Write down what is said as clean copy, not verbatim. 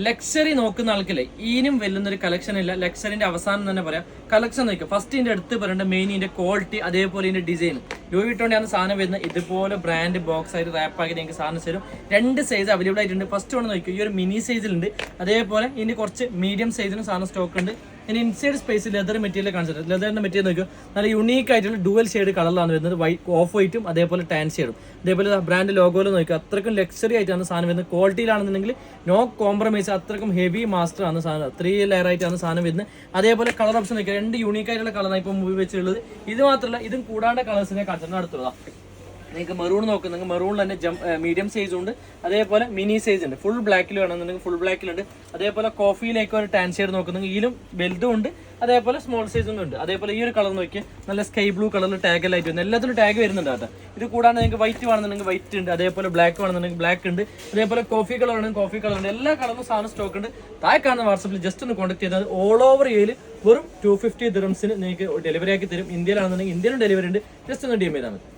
Luxury നോക്കുന്ന ആൾക്കല്ലേ ഈനും വെല്ലുന്നൊരു collection ഇല്ല. ലക്ഷറിന്റെ അവസാനം തന്നെ പറയാം, കളക്ഷൻ നോക്കുക. ഫസ്റ്റ് ഇതിന്റെ അടുത്ത് പറയേണ്ട മെയിൻ ഇതിന്റെ ക്വാളിറ്റി, അതേപോലെ ഇതിന്റെ ഡിസൈൻ. ലൂയി വിട്ടോണ്ടാണ് സാധനം വരുന്നത്. ഇതുപോലെ ബ്രാൻഡ് ബോക്സ് ആയിട്ട് റാപ്പ് ആക്കി നിങ്ങൾക്ക് സാധനം തരും. 2 സൈസ് അവൈലബിൾ ആയിട്ടുണ്ട്. ഫസ്റ്റ് ഒന്ന് നോക്കുക, ഈ ഒരു മിനി സൈസിലുണ്ട്, അതേപോലെ ഇതിന് കുറച്ച് മീഡിയം സൈസിലും സാധനം സ്റ്റോക്ക് ഉണ്ട്. ഇനി ഇൻസൈഡ് സ്പേസ് ലെതർ മെറ്റീരിയൽ കാണിച്ചിട്ട്, ലെതറിന്റെ മെറ്റീരിയൽ നോക്കുക, നല്ല യുണീക്ക് ആയിട്ടുള്ള ഡുവൽ ഷെയ്ഡ് കളറിലാണ് വരുന്നത്. ഓഫ് വൈറ്റും അതേപോലെ ടാൻ ഷെയ്ഡും. അതേപോലെ ബ്രാൻഡ് ലോഗോയിൽ നോക്കുക, അത്രക്കും ലക്ഷറി ആയിട്ടാണ് സാധനം വരുന്നത്. ക്വാളിറ്റിയിലാണെന്നുണ്ടെങ്കിൽ നോ കോംപ്രമൈസ്, അത്രക്കും ഹെവി മാസ്റ്റർ ആണ് സാധനം. 3 ലെയർ ആയിട്ടാണ് സാധനം വരുന്നത്. അതേപോലെ കളർ ഓപ്ഷൻ നോക്കുക, 2 യൂണീക്ക് ആയിട്ടുള്ള കളറാണ് ഇപ്പോൾ മൂവി വെച്ചിട്ടുള്ളത്. ഇത് മാത്രമല്ല, ഇതും കൂടാണ്ട് കളേഴ്സിനെ കാണിച്ചിട്ട് അടുത്തുള്ളതാണ്. നിങ്ങൾക്ക് മെറൂൺ നോക്കുന്നെങ്കിൽ മെറൂണിൽ തന്നെ മീഡിയം സൈസ് ഉണ്ട്, അതേപോലെ മിനി സൈസ് ഉണ്ട്. ഫുൾ ബ്ലാക്കിൽ വേണമെന്നുണ്ടെങ്കിൽ ഫുൾ ബ്ലാക്കിലുണ്ട്. അതേപോലെ കോഫിയിലേക്ക് ഒരു ടാൻ ഷെയ്ഡ് നോക്കുന്നെങ്കിൽ ഇതിലും വലുതും ഉണ്ട്, അതേപോലെ സ്മോൾ സൈസും ഉണ്ട്. അതേപോലെ ഈ ഒരു കളർ നോക്കിയാൽ നല്ല സ്കൈ ബ്ലൂ കളറിൽ ടാഗലായിട്ട് വരുന്നത്. എല്ലാത്തിലും ടാഗ് വരുന്നുണ്ട് കേട്ടോ. ഇത് കൂടാണ്ട് നിങ്ങൾക്ക് വൈറ്റ് വേണമെന്നുണ്ടെങ്കിൽ വൈറ്റ് ഉണ്ട്, അതേപോലെ ബ്ലാക്ക് വേണമെന്നുണ്ടെങ്കിൽ ബ്ലാക്ക് ഉണ്ട്, അതേപോലെ കോഫി കളർ ആണെങ്കിൽ കോഫി കളർ ഉണ്ട്. എല്ലാ കളറിലും സാധനം സ്റ്റോക്ക് ഉണ്ട്. താഴെ കാണുന്ന വാട്സപ്പിൽ ജസ്റ്റ് ഒന്ന് കോൺടാക്ട് ചെയ്താൽ ഓൾ ഓവർ ഇന്ത്യയിൽ വെറും 250 ദിറംസിന് നിങ്ങൾക്ക് ഡെലിവറി ആക്കി തരും. ഇന്ത്യയിലാണെന്നുണ്ടെങ്കിൽ ഇന്ത്യയിലും ഡെലിവറി ഉണ്ട്. ജസ്റ്റ് ഒന്ന് DM ചെയ്താൽ മതി.